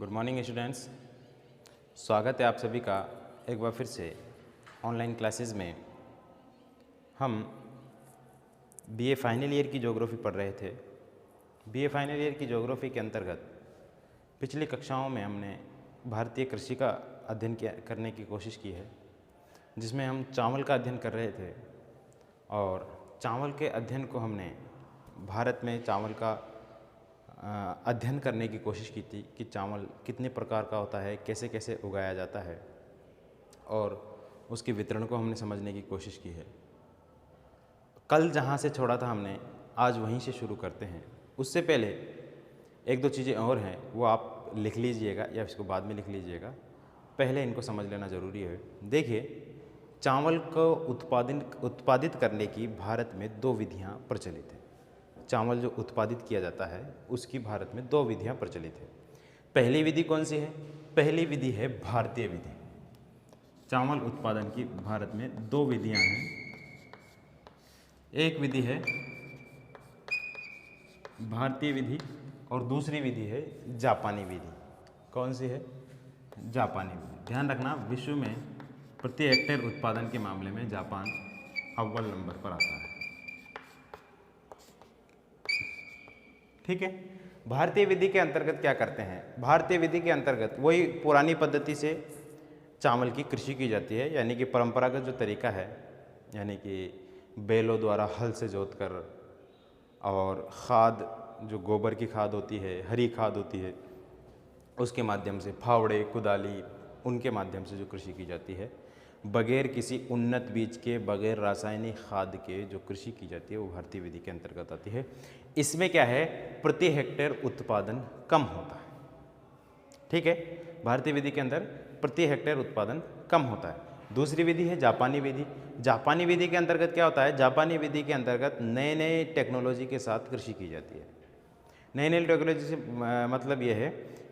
Good morning students, स्वागत है आप सभी का एक बार फिर से ऑनलाइन क्लासेस में। हम बीए फाइनल ईयर की ज्योग्राफी पढ़ रहे थे। बीए फाइनल ईयर की ज्योग्राफी के अंतर्गत पिछली कक्षाओं में हमने भारतीय कृषि का अध्ययन करने की कोशिश की है, जिसमें हम चावल का अध्ययन कर रहे थे और चावल के अध्ययन को हमने भारत में चावल का अध्ययन करने की कोशिश की थी कि चावल कितने प्रकार का होता है, कैसे कैसे उगाया जाता है और उसके वितरण को हमने समझने की कोशिश की है। कल जहाँ से छोड़ा था हमने, आज वहीं से शुरू करते हैं। उससे पहले एक दो चीज़ें और हैं, वो आप लिख लीजिएगा या इसको बाद में लिख लीजिएगा, पहले इनको समझ लेना ज़रूरी है। देखिए, चावल को उत्पादित करने की भारत में दो विधियाँ प्रचलित हैं। चावल जो उत्पादित किया जाता है उसकी भारत में दो विधियां प्रचलित है। पहली विधि कौन सी है? पहली विधि है भारतीय विधि। चावल उत्पादन की भारत में दो विधियां हैं। एक विधि है भारतीय विधि और दूसरी विधि है जापानी विधि। कौन सी है? जापानी विधि। ध्यान रखना, विश्व में प्रति हेक्टेयर उत्पादन के मामले में जापान अव्वल नंबर पर आता है। ठीक है। भारतीय विधि के अंतर्गत क्या करते हैं? भारतीय विधि के अंतर्गत वही पुरानी पद्धति से चावल की कृषि की जाती है, यानी कि परंपरागत जो तरीका है, यानी कि बैलों द्वारा हल से जोतकर और खाद, जो गोबर की खाद होती है, हरी खाद होती है, उसके माध्यम से, फावड़े, कुदाली, उनके माध्यम से जो कृषि की जाती है, बगैर किसी उन्नत बीज के, बगैर रासायनिक खाद के जो कृषि की जाती है, वो भारतीय विधि के अंतर्गत आती है। इसमें क्या है? प्रति हेक्टेयर उत्पादन कम होता है। ठीक है, भारतीय विधि के अंदर प्रति हेक्टेयर उत्पादन कम होता है। दूसरी विधि है जापानी विधि। जापानी विधि के अंतर्गत क्या होता है? जापानी विधि के अंतर्गत नए नए टेक्नोलॉजी के साथ कृषि की जाती है। नई नई टेक्नोलॉजी से मतलब यह है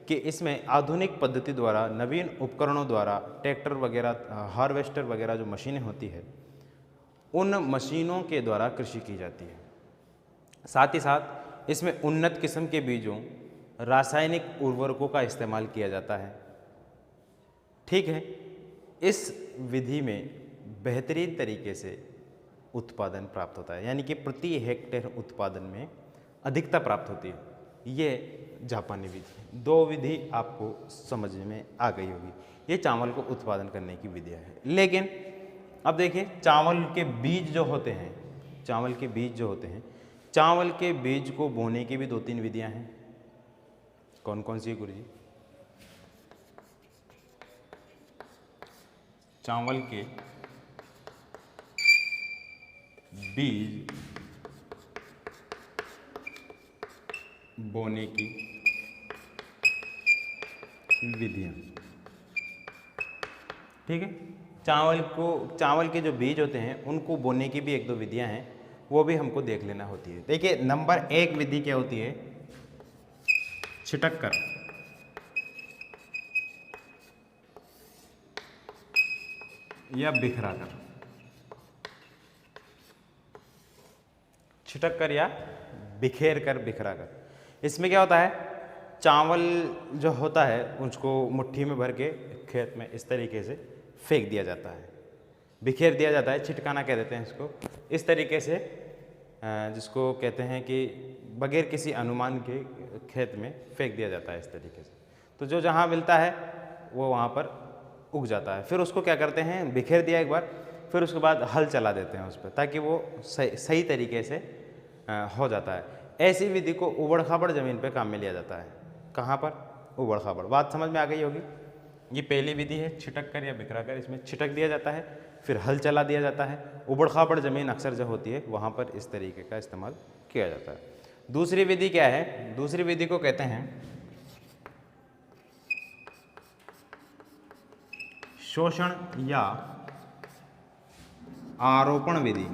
कि इसमें आधुनिक पद्धति द्वारा, नवीन उपकरणों द्वारा, ट्रैक्टर वगैरह, हार्वेस्टर वगैरह जो मशीनें होती है, उन मशीनों के द्वारा कृषि की जाती है। साथ ही साथ इसमें उन्नत किस्म के बीजों, रासायनिक उर्वरकों का इस्तेमाल किया जाता है। ठीक है, इस विधि में बेहतरीन तरीके से उत्पादन प्राप्त होता है, यानी कि प्रति हेक्टेयर उत्पादन में अधिकता प्राप्त होती है। ये जापानी विधि। दो विधि आपको समझ में आ गई होगी। ये चावल को उत्पादन करने की विधियाँ है। लेकिन अब देखिए, चावल के बीज जो होते हैं, चावल के बीज जो होते हैं, चावल के बीज को बोने की भी दो तीन विधियाँ हैं। कौन कौन सी है गुरु जी? चावल के बीज बोने की विधियाँ। ठीक है, चावल के जो बीज होते हैं उनको बोने की भी एक दो विधियाँ हैं, वो भी हमको देख लेना होती है। देखिए, नंबर एक विधि क्या होती है? छिटक कर या बिखरा कर। छिटक कर या बिखेर कर, बिखरा कर। इसमें क्या होता है? चावल जो होता है उसको मुट्ठी में भर के खेत में इस तरीके से फेंक दिया जाता है, बिखेर दिया जाता है, छिटकाना कह देते हैं इसको। इस तरीके से, जिसको कहते हैं कि बगैर किसी अनुमान के खेत में फेंक दिया जाता है इस तरीके से। तो जो जहाँ मिलता है वो वहाँ पर उग जाता है। फिर उसको क्या करते हैं? बिखेर दिया एक बार, फिर उसके बाद हल चला देते हैं उस पर, ताकि वो सही तरीके से हो जाता है। ऐसी विधि को उबड़ खाबड़ ज़मीन पे काम में लिया जाता है। कहाँ पर? उबड़ खाबड़। बात समझ में आ गई होगी। ये पहली विधि है, छिटक कर या बिखरा कर। इसमें छिटक दिया जाता है, फिर हल चला दिया जाता है। उबड़ खाबड़ ज़मीन अक्सर जो होती है वहाँ पर इस तरीके का इस्तेमाल किया जाता है। दूसरी विधि क्या है? दूसरी विधि को कहते हैं शोषण या आरोपण विधि।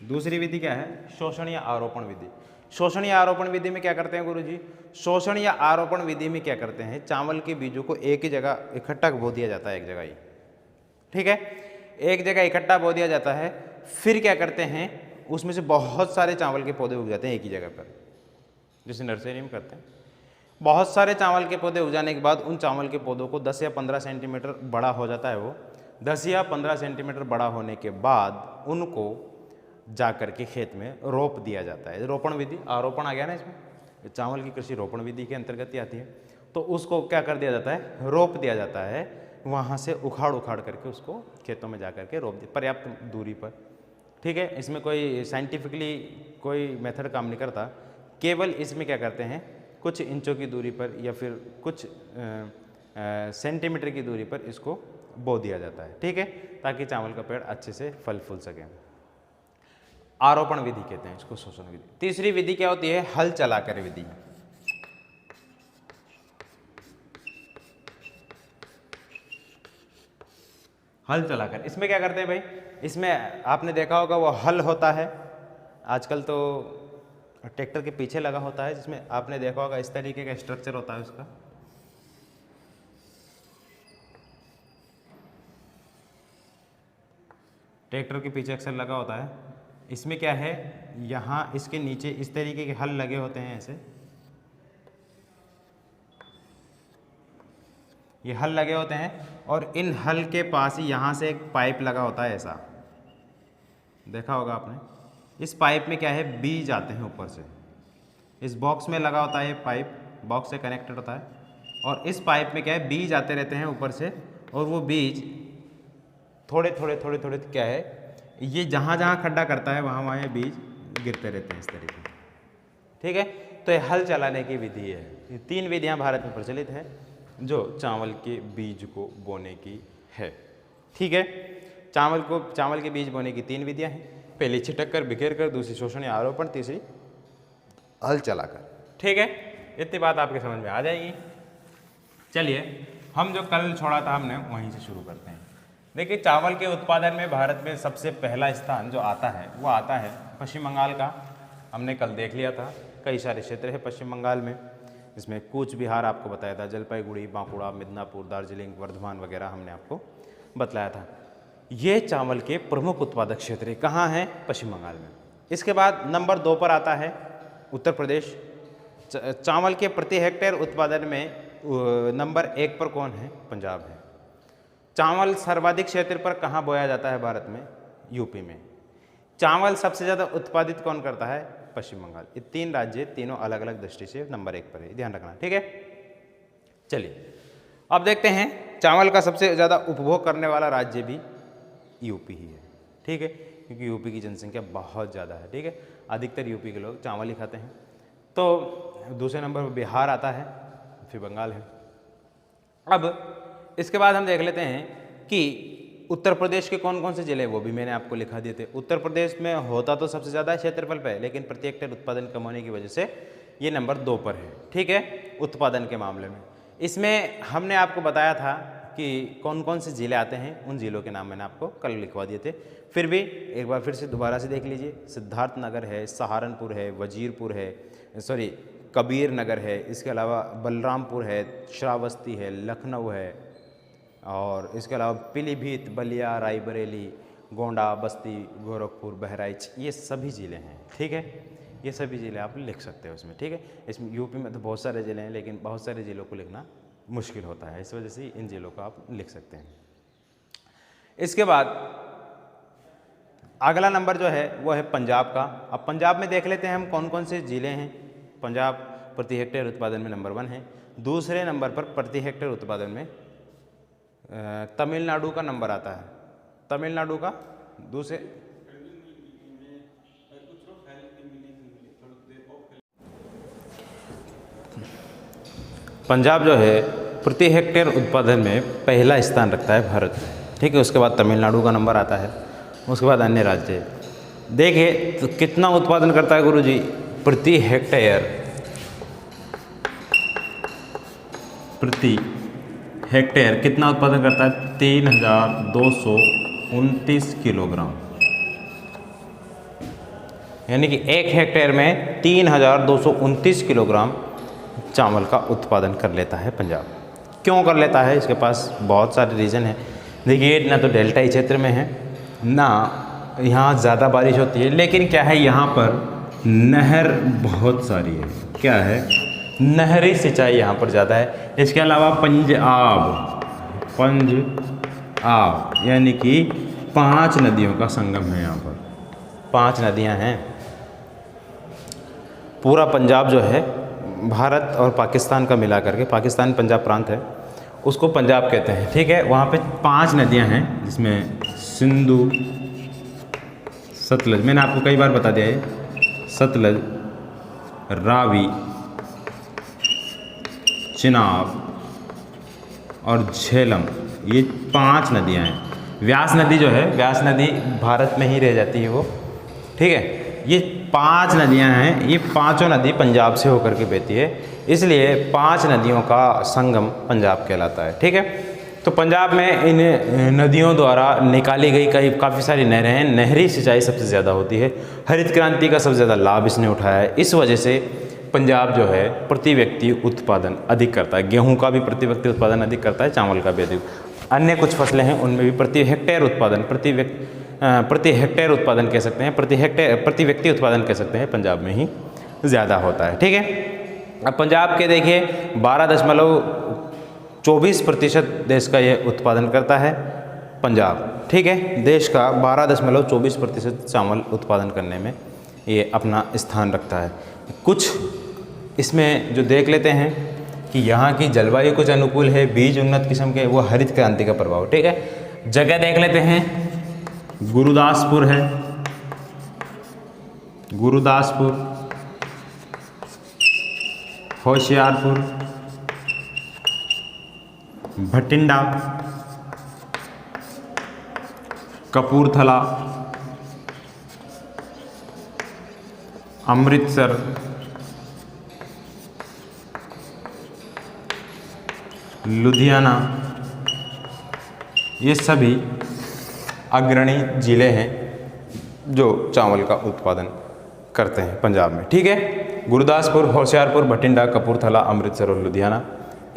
दूसरी विधि क्या है? शोषण या आरोपण विधि। शोषण या आरोपण विधि में क्या करते हैं गुरुजी? शोषण या आरोपण विधि में क्या करते हैं? चावल के बीजों को एक ही जगह इकट्ठा बो दिया जाता है, एक जगह ही। ठीक है, एक जगह इकट्ठा बो दिया जाता है। फिर क्या करते हैं? उसमें से बहुत सारे चावल के पौधे उग जाते हैं एक ही जगह पर, जैसे नर्सरी में करते हैं। बहुत सारे चावल के पौधे उग जाने के बाद उन चावल के पौधों को 10 या 15 सेंटीमीटर बड़ा हो जाता है। वो 10 या 15 सेंटीमीटर बड़ा होने के बाद उनको जा कर के खेत में रोप दिया जाता है। रोपण विधि, आरोपण आ गया ना इसमें, चावल की कृषि रोपण विधि के अंतर्गत ही आती है। तो उसको क्या कर दिया जाता है, रोप दिया जाता है। वहाँ से उखाड़ करके उसको खेतों में जा कर के रोप दिया पर्याप्त दूरी पर। ठीक है, इसमें कोई साइंटिफिकली कोई मेथड काम नहीं करता, केवल इसमें क्या करते हैं, कुछ इंचों की दूरी पर या फिर कुछ सेंटीमीटर की दूरी पर इसको बो दिया जाता है। ठीक है, ताकि चावल का पेड़ अच्छे से फल फूल सके। आरोपण विधि कहते हैं इसको, शोषण विधि। तीसरी विधि क्या होती है, हल चलाकर विधि। हल चलाकर, इसमें क्या करते हैं भाई, इसमें आपने देखा होगा वो हल होता है, आजकल तो ट्रैक्टर के पीछे लगा होता है, जिसमें आपने देखा होगा इस तरीके का स्ट्रक्चर होता है उसका। ट्रैक्टर के पीछे अक्सर लगा होता है। इसमें क्या है, यहाँ इसके नीचे इस तरीके के हल लगे होते हैं ऐसे, ये हल लगे होते हैं और इन हल के पास ही यहाँ से एक पाइप लगा होता है ऐसा, देखा होगा आपने। इस पाइप में क्या है, बीज आते हैं ऊपर से, इस बॉक्स में लगा होता है, पाइप बॉक्स से कनेक्टेड होता है और इस पाइप में क्या है, बीज आते रहते हैं ऊपर से और वो बीज थोड़े थोड़े क्या है, ये जहाँ जहाँ खड्डा करता है वहाँ वहाँ ये बीज गिरते रहते हैं इस तरीके। ठीक है, तो ये हल चलाने की विधि है। ये 3 विधियाँ भारत में प्रचलित है जो चावल के बीज को बोने की है। ठीक है, चावल के बीज बोने की 3 विधियाँ हैं। पहली छिटक कर, बिखेर कर, दूसरी शोषण या आरोपण, तीसरी हल चलाकर। ठीक है, इतनी बात आपके समझ में आ जाएगी। चलिए, हम जो कल छोड़ा था हमने वहीं से शुरू करते हैं। देखिए, चावल के उत्पादन में भारत में सबसे पहला स्थान जो आता है वो आता है पश्चिम बंगाल का। हमने कल देख लिया था, कई सारे क्षेत्र है पश्चिम बंगाल में, इसमें कूच बिहार आपको बताया था, जलपाईगुड़ी, बांकुड़ा, मिदनापुर, दार्जिलिंग, वर्धमान वगैरह हमने आपको बतलाया था। ये चावल के प्रमुख उत्पादक क्षेत्र कहाँ हैं, पश्चिम बंगाल में। इसके बाद नंबर 2 पर आता है उत्तर प्रदेश। चावल के प्रति हेक्टेयर उत्पादन में नंबर 1 पर कौन है, पंजाब है। चावल सर्वाधिक क्षेत्र पर कहाँ बोया जाता है भारत में, यूपी में। चावल सबसे ज़्यादा उत्पादित कौन करता है, पश्चिम बंगाल। ये 3 राज्य तीनों अलग अलग दृष्टि से नंबर 1 पर है, ध्यान रखना। ठीक है, चलिए अब देखते हैं चावल का सबसे ज़्यादा उपभोग करने वाला राज्य भी यूपी ही है। ठीक है, क्योंकि यूपी की जनसंख्या बहुत ज़्यादा है। ठीक है, अधिकतर यूपी के लोग चावल ही खाते हैं। तो दूसरे नंबर पर बिहार आता है, फिर बंगाल है। अब इसके बाद हम देख लेते हैं कि उत्तर प्रदेश के कौन कौन से जिले, वो भी मैंने आपको लिखा दिए थे। उत्तर प्रदेश में होता तो सबसे ज़्यादा क्षेत्रफल पे है, लेकिन प्रति हेक्टेयर उत्पादन कम होने की वजह से ये नंबर 2 पर है। ठीक है, उत्पादन के मामले में इसमें हमने आपको बताया था कि कौन कौन से ज़िले आते हैं, उन ज़िलों के नाम मैंने आपको कल लिखवा दिए थे। फिर भी एक बार फिर से दोबारा से देख लीजिए। सिद्धार्थनगर है, सहारनपुर है, वजीरपुर है, कबीर नगर है, इसके अलावा बलरामपुर है, श्रावस्ती है, लखनऊ है, और इसके अलावा पीलीभीत, बलिया, रायबरेली, गोंडा, बस्ती, गोरखपुर, बहराइच, ये सभी ज़िले हैं। ठीक है, ये सभी ज़िले आप लिख सकते हो इसमें। ठीक है, इसमें यूपी में तो बहुत सारे ज़िले हैं, लेकिन बहुत सारे ज़िलों को लिखना मुश्किल होता है, इस वजह से इन ज़िलों को आप लिख सकते हैं। इसके बाद अगला नंबर जो है वो है पंजाब का। अब पंजाब में देख लेते हैं हम कौन कौन से ज़िले हैं। पंजाब प्रति हेक्टेयर उत्पादन में नंबर 1 है। दूसरे नंबर पर प्रति हेक्टेयर उत्पादन में तमिलनाडु का नंबर आता है। तमिलनाडु का दूसरे, पंजाब जो है प्रति हेक्टेयर उत्पादन में पहला स्थान रखता है भारत में। ठीक है, उसके बाद तमिलनाडु का नंबर आता है, उसके बाद अन्य राज्य। देखिए तो कितना उत्पादन करता है गुरुजी, प्रति हेक्टेयर कितना उत्पादन करता है, 3229 किलोग्राम। यानी कि 1 हेक्टेयर में 3229 किलोग्राम चावल का उत्पादन कर लेता है पंजाब। क्यों कर लेता है, इसके पास बहुत सारे रीज़न हैं। देखिए, ना तो डेल्टाई क्षेत्र में है, ना यहाँ ज़्यादा बारिश होती है, लेकिन क्या है यहाँ पर नहर बहुत सारी है। क्या है, नहरी सिंचाई यहाँ पर ज़्यादा है। इसके अलावा पंजाब यानी कि 5 नदियों का संगम है यहाँ पर, 5 नदियाँ हैं। पूरा पंजाब जो है भारत और पाकिस्तान का मिला करके, पाकिस्तान पंजाब प्रांत है, उसको पंजाब कहते हैं, ठीक है। वहाँ पे 5 नदियाँ हैं जिसमें सिंधु, सतलज, मैंने आपको कई बार बता दिया है, सतलज, रावी, चिनाब और झेलम, ये 5 नदियाँ हैं। व्यास नदी जो है, व्यास नदी भारत में ही रह जाती है वो, ठीक है। ये 5 नदियाँ हैं, ये पाँचों नदी पंजाब से होकर के बहती है, इसलिए 5 नदियों का संगम पंजाब कहलाता है, ठीक है। तो पंजाब में इन नदियों द्वारा निकाली गई काफ़ी सारी नहरें हैं। नहरी सिंचाई सबसे ज़्यादा होती है। हरित क्रांति का सबसे ज़्यादा लाभ इसने उठाया है। इस वजह से पंजाब जो है प्रति व्यक्ति उत्पादन अधिक करता है। गेहूं का भी प्रति व्यक्ति उत्पादन अधिक करता है, चावल का भी अधिक। अन्य कुछ फसलें हैं उनमें भी प्रति हेक्टेयर उत्पादन, प्रति हेक्टेयर उत्पादन कह सकते हैं, प्रति व्यक्ति उत्पादन कह सकते हैं, पंजाब में ही ज़्यादा होता है, ठीक है। अब पंजाब के देखिए 12.24% देश का ये उत्पादन करता है पंजाब, ठीक है। देश का 12.24% चावल उत्पादन करने में ये अपना स्थान रखता है। कुछ इसमें जो देख लेते हैं कि यहाँ की जलवायु कुछ अनुकूल है, बीज उन्नत किस्म के, वो हरित क्रांति का प्रभाव, ठीक है। जगह देख लेते हैं, गुरुदासपुर है, गुरुदासपुर, होशियारपुर, भटिंडा, कपूरथला, अमृतसर, लुधियाना, ये सभी अग्रणी ज़िले हैं जो चावल का उत्पादन करते हैं पंजाब में, ठीक है। गुरुदासपुर, होशियारपुर, भटिंडा, कपूरथला, अमृतसर और लुधियाना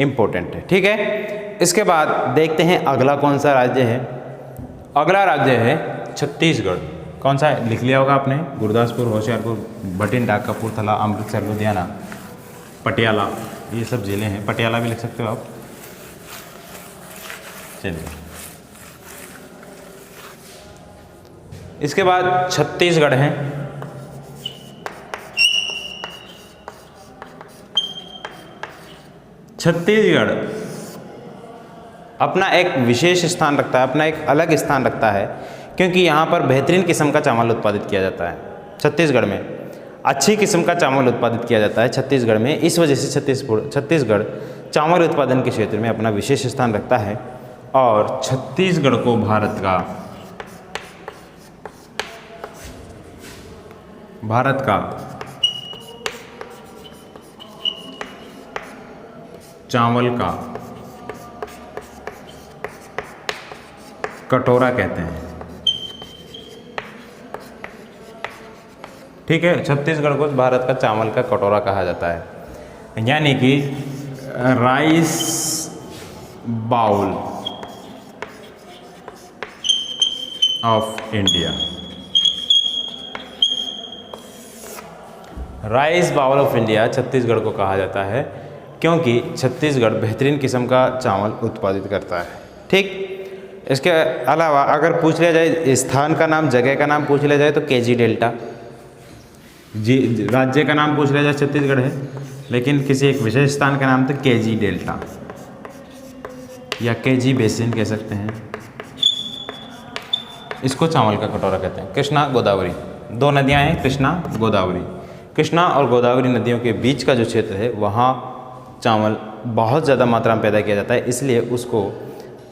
इम्पोर्टेंट है, ठीक है। इसके बाद देखते हैं अगला कौन सा राज्य है। अगला राज्य है छत्तीसगढ़। कौन सा है लिख लिया होगा आपने, गुरुदासपुर, होशियारपुर, भटिंडा, कपूरथला, अमृतसर, लुधियाना, पटियाला, ये सब ज़िले हैं। पटियाला भी लिख सकते हो आप, चलिए। इसके बाद छत्तीसगढ़ है। छत्तीसगढ़ अपना एक विशेष स्थान रखता है, अपना एक अलग स्थान रखता है, क्योंकि यहाँ पर बेहतरीन किस्म का चावल उत्पादित किया जाता है। छत्तीसगढ़ में अच्छी किस्म का चावल उत्पादित किया जाता है छत्तीसगढ़ में। इस वजह से छत्तीसगढ़ चावल उत्पादन के क्षेत्र में अपना विशेष स्थान रखता है और छत्तीसगढ़ को भारत का चावल का कटोरा कहते हैं, ठीक है। छत्तीसगढ़ को भारत का चावल का कटोरा कहा जाता है, यानी कि rice bowl of India. Rice bowl of India Chhattisgarh को कहा जाता है, क्योंकि छत्तीसगढ़ बेहतरीन किस्म का चावल उत्पादित करता है, ठीक। इसके अलावा अगर पूछ लिया जाए स्थान का नाम, जगह का नाम पूछ लिया जाए तो केजी डेल्टा। जी, राज्य का नाम पूछ लिया जाए छत्तीसगढ़ है, लेकिन किसी एक विशेष स्थान का नाम तो केजी डेल्टा या केजी बेसिन कह सकते हैं। इसको चावल का कटोरा कहते हैं। कृष्णा गोदावरी, 2 नदियाँ हैं, कृष्णा गोदावरी। कृष्णा और गोदावरी नदियों के बीच का जो क्षेत्र है वहाँ चावल बहुत ज़्यादा मात्रा में पैदा किया जाता है, इसलिए उसको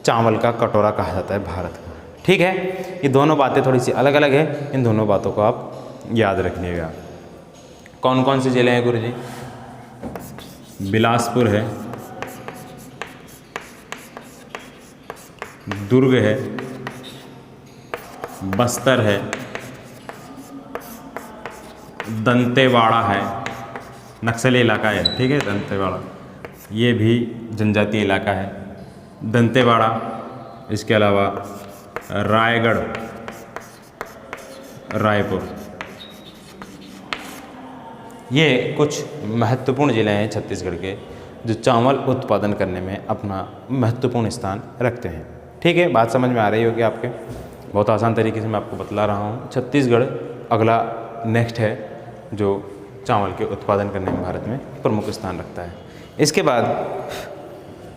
चावल का कटोरा कहा जाता है भारत का, ठीक है। ये दोनों बातें थोड़ी सी अलग अलग है, इन दोनों बातों को आप याद रखिएगा। कौन कौन से ज़िले हैं गुरुजी? बिलासपुर है, दुर्ग है, बस्तर है, दंतेवाड़ा है, नक्सली इलाका है, ठीक है। दंतेवाड़ा ये भी जनजातीय इलाका है, दंतेवाड़ा। इसके अलावा रायगढ़, रायपुर, ये कुछ महत्वपूर्ण ज़िले हैं छत्तीसगढ़ के जो चावल उत्पादन करने में अपना महत्वपूर्ण स्थान रखते हैं। ठीक है, बात समझ में आ रही होगी आपके। बहुत आसान तरीके से मैं आपको बतला रहा हूँ। छत्तीसगढ़ अगला नेक्स्ट है जो चावल के उत्पादन करने में भारत में प्रमुख स्थान रखता है। इसके बाद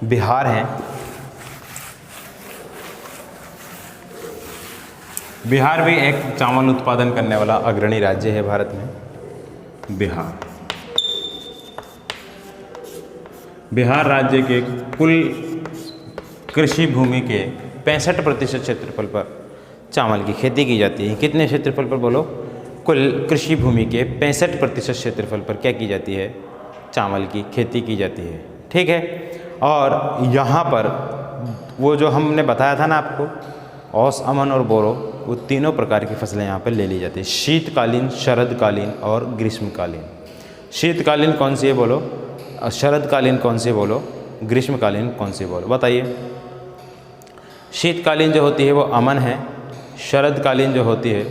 बिहार है। बिहार भी एक चावल उत्पादन करने वाला अग्रणी राज्य है भारत में। बिहार राज्य के कुल कृषि भूमि के 65% क्षेत्रफल पर चावल की खेती की जाती है। कितने क्षेत्रफल पर बोलो? कुल कृषि भूमि के 65% क्षेत्रफल पर क्या की जाती है? चावल की खेती की जाती है। ठीक है, और यहाँ पर वो जो हमने बताया था ना आपको, औस, अमन और बोरो, वो तीनों प्रकार की फसलें यहाँ पर ले ली जाती है। शीतकालीन, शरदकालीन और ग्रीष्मकालीन। शीतकालीन कौन सी है बोलो? शरदकालीन कौन सी बोलो? ग्रीष्मकालीन कौन सी बोलो? बताइए। शीतकालीन जो होती है वो अमन है, शरदकालीन जो होती है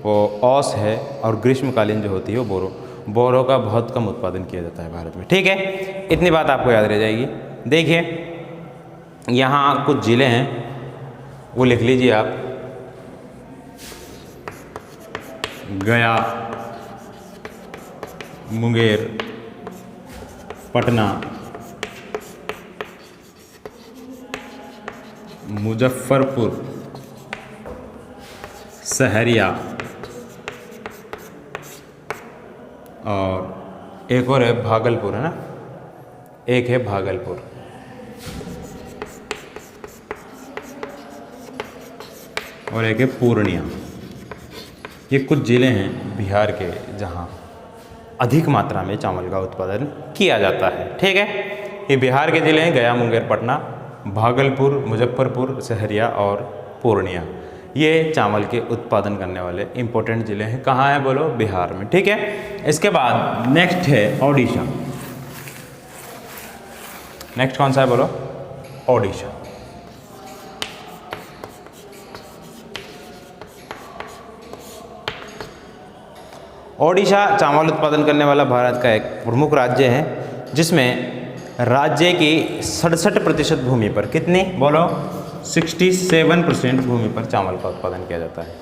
वो औस है, और ग्रीष्मकालीन जो होती है वो बोरो। बोरो का बहुत कम उत्पादन किया जाता है भारत में। ठीक है, इतनी बात आपको याद रह जाएगी। देखिए यहाँ कुछ ज़िले हैं, वो लिख लीजिए आप। गया, मुंगेर, पटना, मुजफ्फरपुर, सहरिया, और एक और है भागलपुर, है ना, एक है भागलपुर। और एक है पूर्णिया। ये कुछ ज़िले हैं बिहार के जहाँ अधिक मात्रा में चावल का उत्पादन किया जाता है। ठीक है, ये बिहार के ज़िले हैं गया, मुंगेर, पटना, भागलपुर, मुजफ्फरपुर, सहरिया और पूर्णिया। ये चावल के उत्पादन करने वाले इम्पोर्टेंट ज़िले हैं। कहाँ है बोलो? बिहार में। ठीक है, इसके बाद नेक्स्ट है ओडिशा। नेक्स्ट कौन सा है बोलो? ओडिशा। ओडिशा चावल उत्पादन करने वाला भारत का एक प्रमुख राज्य है, जिसमें राज्य की 67% भूमि पर, कितनी बोलो? 67% भूमि पर चावल का उत्पादन किया जाता है।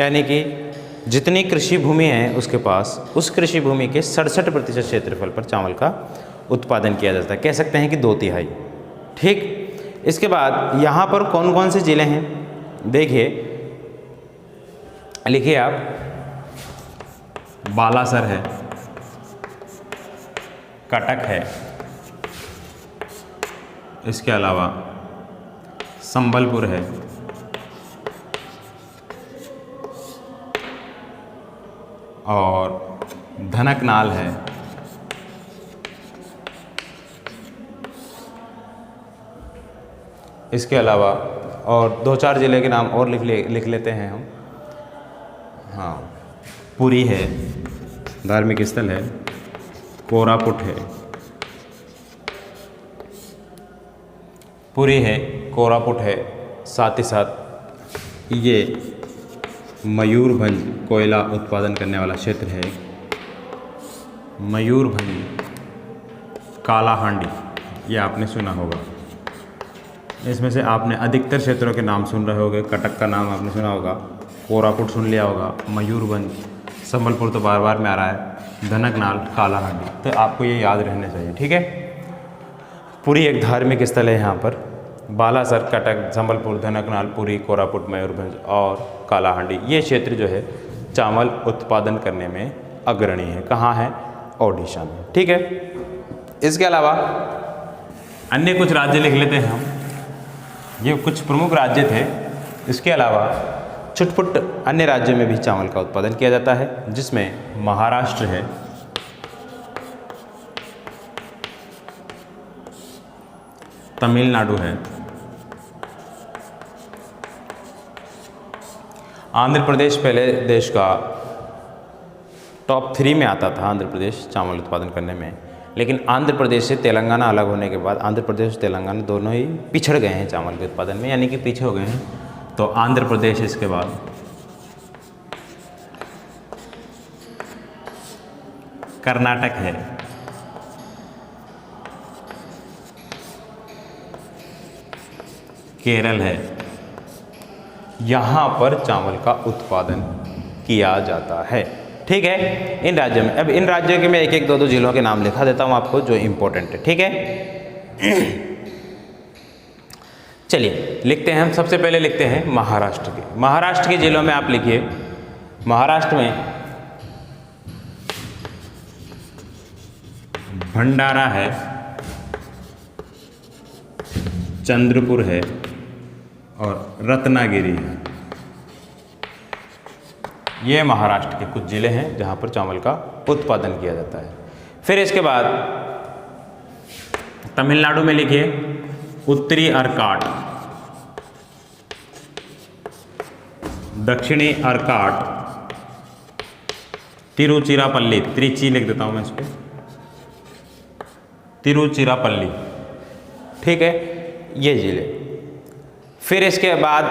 यानी कि जितनी कृषि भूमि है उसके पास, उस कृषि भूमि के 67% क्षेत्रफल पर चावल का उत्पादन किया जाता है। कह सकते हैं कि 2/3। ठीक, इसके बाद यहाँ पर कौन कौन से ज़िले हैं? देखिए, लिखिए आप। बालासर है, कटक है, इसके अलावा संबलपुर है, और धनकनाल है, इसके अलावा और 2-4 ज़िले के नाम और लिख लेते हैं हम। हाँ, पुरी है, धार्मिक स्थल है, कोरापुट है, पुरी है, कोरापुट है, साथ ही साथ ये मयूरभंज कोयला उत्पादन करने वाला क्षेत्र है। मयूरभंज, कालाहांडी, ये आपने सुना होगा। इसमें से आपने अधिकतर क्षेत्रों के नाम सुन रहे होंगे। कटक का नाम आपने सुना होगा, कोरापुट सुन लिया होगा, मयूरभंज, संबलपुर तो बार बार में आ रहा है, धनकनाल, कालाहांडी, तो आपको ये याद रहने चाहिए। ठीक है, पुरी एक धार्मिक स्थल है। यहाँ पर बालासर, कटक, संबलपुर, धनकनाल, पुरी, कोरापुट, मयूरभंज और कालाहांडी, ये क्षेत्र जो है चावल उत्पादन करने में अग्रणी है। कहाँ है? ओडिशा में। ठीक है, इसके अलावा अन्य कुछ राज्य लिख लेते हैं हम। ये कुछ प्रमुख राज्य थे। इसके अलावा छुटपुट अन्य राज्यों में भी चावल का उत्पादन किया जाता है, जिसमें महाराष्ट्र है, तमिलनाडु है, आंध्र प्रदेश पहले देश का टॉप 3 में आता था, आंध्र प्रदेश चावल उत्पादन करने में, लेकिन आंध्र प्रदेश से तेलंगाना अलग होने के बाद आंध्र प्रदेश और तेलंगाना दोनों ही पिछड़ गए हैं चावल के उत्पादन में, यानी कि पीछे हो गए हैं। तो आंध्र प्रदेश इसके बाद कर्नाटक है, केरल है, यहाँ पर चावल का उत्पादन किया जाता है। ठीक है, इन राज्यों में, अब इन राज्यों के मैं एक एक दो जिलों के नाम लिखा देता हूँ आपको जो इम्पोर्टेंट है। ठीक है, चलिए लिखते हैं हम। सबसे पहले लिखते हैं महाराष्ट्र के। महाराष्ट्र के जिलों में आप लिखिए, महाराष्ट्र में भंडारा है, चंद्रपुर है और रत्नागिरी है। ये महाराष्ट्र के कुछ जिले हैं जहाँ पर चावल का उत्पादन किया जाता है। फिर इसके बाद तमिलनाडु में लिखिए उत्तरी अर्काट, दक्षिणी अर्काट, तिरुचिरापल्ली, त्रिची लिख देता हूँ मैं इसको, तिरुचिरापल्ली। ठीक है, ये जिले। फिर इसके बाद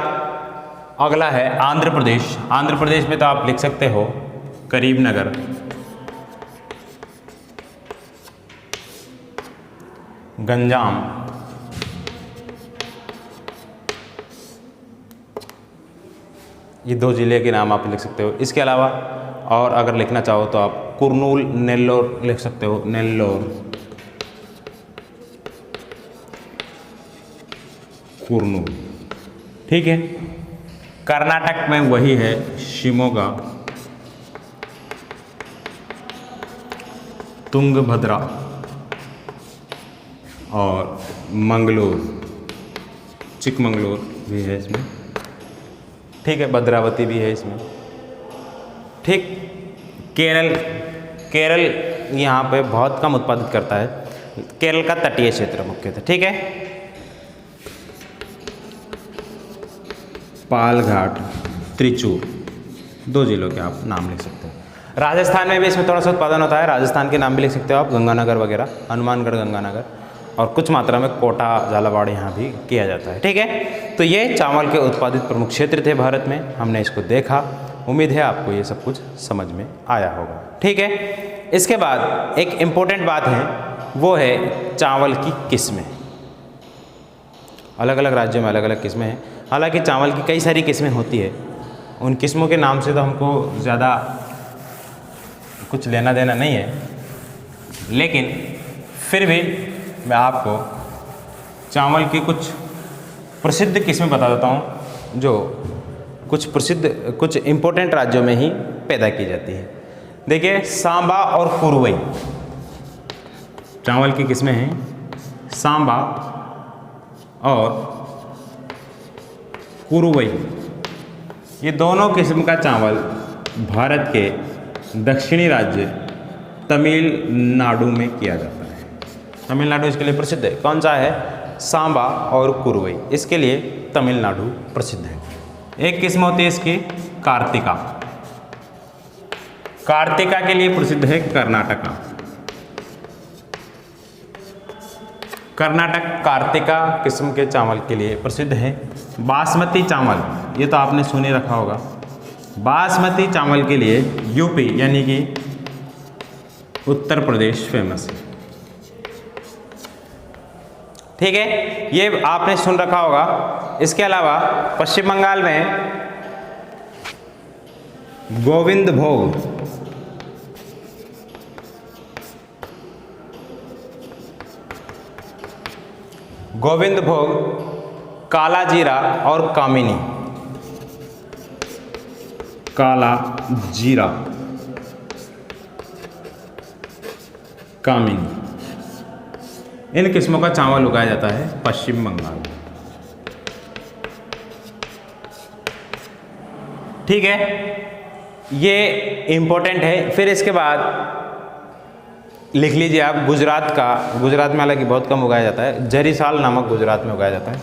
अगला है आंध्र प्रदेश। आंध्र प्रदेश में तो आप लिख सकते हो करीमनगर, गंजाम, ये दो ज़िले के नाम आप लिख सकते हो। इसके अलावा और अगर लिखना चाहो तो आप कुर्नूल, नेल्लोर लिख सकते हो, नेल्लोर, कुर्नूल। ठीक है, कर्नाटक में वही है शिमोगा, तुंगभद्रा और मंगलोर, चिकमंगलोर भी है इसमें। ठीक है, भद्रावती भी है इसमें। ठीक, केरल, केरल यहाँ पे बहुत कम उत्पादित करता है, केरल का तटीय क्षेत्र मुख्यतः। ठीक है, पालघाट, त्रिचूर, दो जिलों के आप नाम लिख सकते हो। राजस्थान में भी इसमें थोड़ा सा उत्पादन होता है, राजस्थान के नाम भी लिख सकते हो आप, गंगानगर वगैरह, हनुमानगढ़, गंगानगर, और कुछ मात्रा में कोटा, झालावाड़ यहाँ भी किया जाता है। ठीक है, तो ये चावल के उत्पादित प्रमुख क्षेत्र थे भारत में, हमने इसको देखा। उम्मीद है आपको ये सब कुछ समझ में आया होगा। ठीक है, इसके बाद एक इम्पोर्टेंट बात है, वो है चावल की किस्में। अलग अलग राज्यों में अलग अलग किस्में हैं। हालांकि चावल की कई सारी किस्में होती है, उन किस्मों के नाम से तो हमको ज़्यादा कुछ लेना देना नहीं है, लेकिन फिर भी मैं आपको चावल की कुछ प्रसिद्ध किस्में बता देता हूँ जो कुछ इम्पोर्टेंट राज्यों में ही पैदा की जाती है। देखिए, सांबा और कुरुवई चावल की किस्में हैं, सांबा और कुरुवई। ये दोनों किस्म का चावल भारत के दक्षिणी राज्य तमिलनाडु में किया जाता है। तमिलनाडु इसके लिए प्रसिद्ध है। कौन सा है? सांबा और कुरुवई, इसके लिए तमिलनाडु प्रसिद्ध है। एक किस्म होती है इसकी कार्तिका। कार्तिका के लिए प्रसिद्ध है कर्नाटका। कर्नाटक कार्तिका किस्म के चावल के लिए प्रसिद्ध है। बासमती चावल, ये तो आपने सुने रखा होगा। बासमती चावल के लिए यूपी यानी कि उत्तर प्रदेश फेमस है। ठीक है, ये आपने सुन रखा होगा। इसके अलावा पश्चिम बंगाल में गोविंद भोग, गोविंद भोग, काला जीरा और कामिनी, काला जीरा, कामिनी, इन किस्मों का चावल उगाया जाता है पश्चिम बंगाल में। ठीक है, ये इम्पोर्टेंट है। फिर इसके बाद लिख लीजिए आप गुजरात का। गुजरात में हालांकि बहुत कम उगाया जाता है, जरीसाल नामक गुजरात में उगाया जाता है।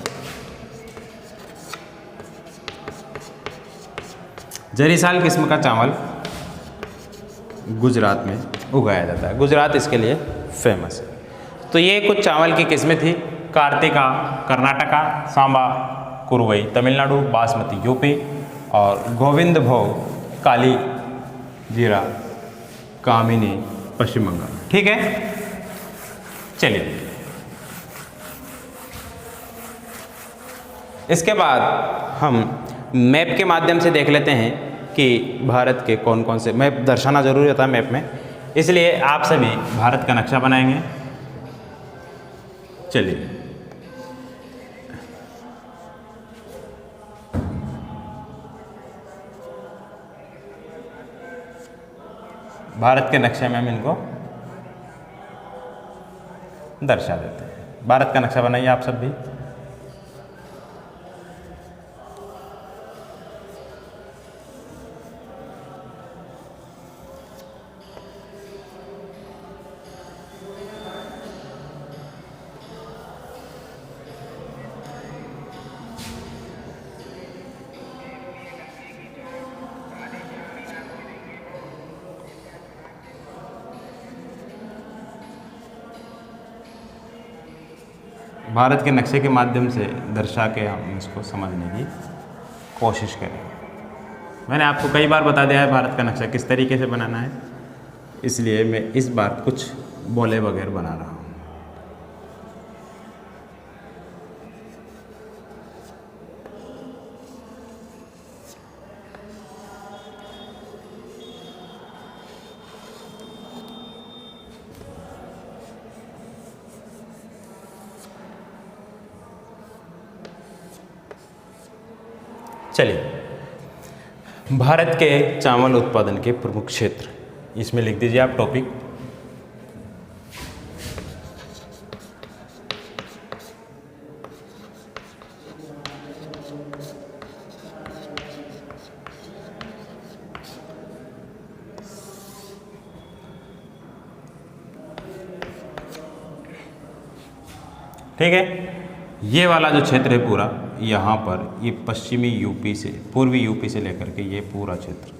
जरीसाल किस्म का चावल गुजरात में उगाया जाता है। गुजरात इसके लिए फेमस है। तो ये कुछ चावल की किस्में थी। कार्तिका कर्नाटका, सांबा कुरुवई तमिलनाडु, बासमती यूपी और गोविंद भोग काली जीरा, कामिनी पश्चिम बंगाल। ठीक है, चलिए इसके बाद हम मैप के माध्यम से देख लेते हैं कि भारत के कौन कौन से, मैप दर्शाना जरूरी होता है मैप में, इसलिए आप सभी भारत का नक्शा बनाएंगे। चलिए भारत के नक्शे में हम इनको दर्शा देते हैं। भारत का नक्शा बनाइए आप सब भी। भारत के नक्शे के माध्यम से दर्शा के हम इसको समझने की कोशिश करें। मैंने आपको कई बार बता दिया है भारत का नक्शा किस तरीके से बनाना है, इसलिए मैं इस बार कुछ बोले बगैर बना रहा हूँ। चलिए भारत के चावल उत्पादन के प्रमुख क्षेत्र, इसमें लिख दीजिए आप टॉपिक। ठीक है, ये वाला जो क्षेत्र है पूरा, यहाँ पर ये पश्चिमी यूपी से, पूर्वी यूपी से लेकर के ये पूरा क्षेत्र,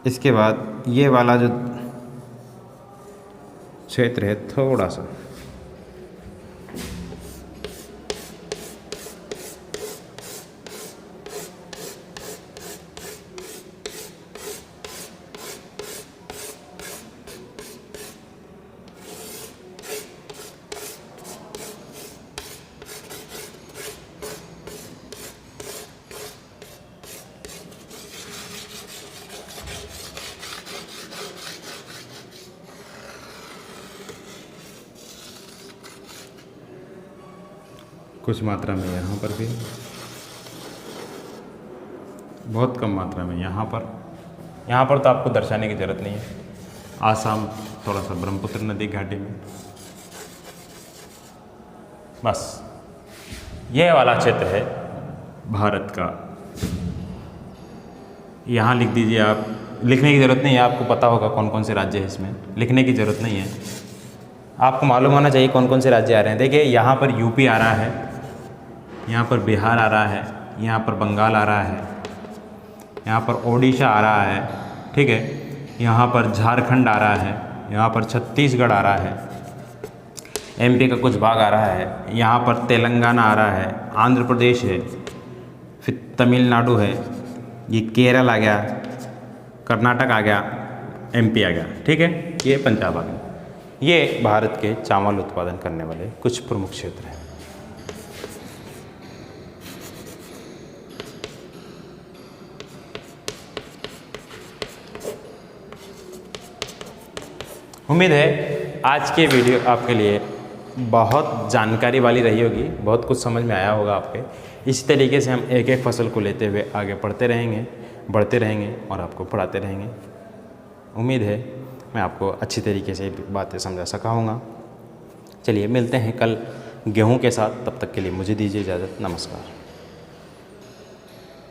इसके बाद ये वाला जो क्षेत्र है थोड़ा सा कुछ मात्रा में यहाँ पर भी, बहुत कम मात्रा में यहाँ पर तो आपको दर्शाने की ज़रूरत नहीं है। आसाम थोड़ा सा ब्रह्मपुत्र नदी घाटी में, बस ये वाला क्षेत्र है भारत का। यहाँ लिख दीजिए आप, लिखने की ज़रूरत नहीं है, आपको पता होगा कौन कौन से राज्य है, इसमें लिखने की ज़रूरत नहीं है, आपको मालूम होना चाहिए कौन कौन से राज्य आ रहे हैं। देखिए यहाँ पर यूपी आ रहा है, यहाँ पर बिहार आ रहा है, यहाँ पर बंगाल आ रहा है, यहाँ पर ओडिशा आ रहा है, ठीक है, यहाँ पर झारखंड आ रहा है, यहाँ पर छत्तीसगढ़ आ रहा है, एमपी का कुछ भाग आ रहा है, यहाँ पर तेलंगाना आ रहा है, आंध्र प्रदेश है, फिर तमिलनाडु है, ये केरल आ गया, कर्नाटक आ गया, एमपी आ गया, ठीक है, ये पंजाब आ गया। ये भारत के चावल उत्पादन करने वाले कुछ प्रमुख क्षेत्र हैं। उम्मीद है आज की वीडियो आपके लिए बहुत जानकारी वाली रही होगी, बहुत कुछ समझ में आया होगा आपके। इसी तरीके से हम एक एक फसल को लेते हुए आगे बढ़ते रहेंगे और आपको पढ़ाते रहेंगे। उम्मीद है मैं आपको अच्छी तरीके से बातें समझा सका हूँगा। चलिए मिलते हैं कल गेहूं के साथ, तब तक के लिए मुझे दीजिए इजाज़त। नमस्कार।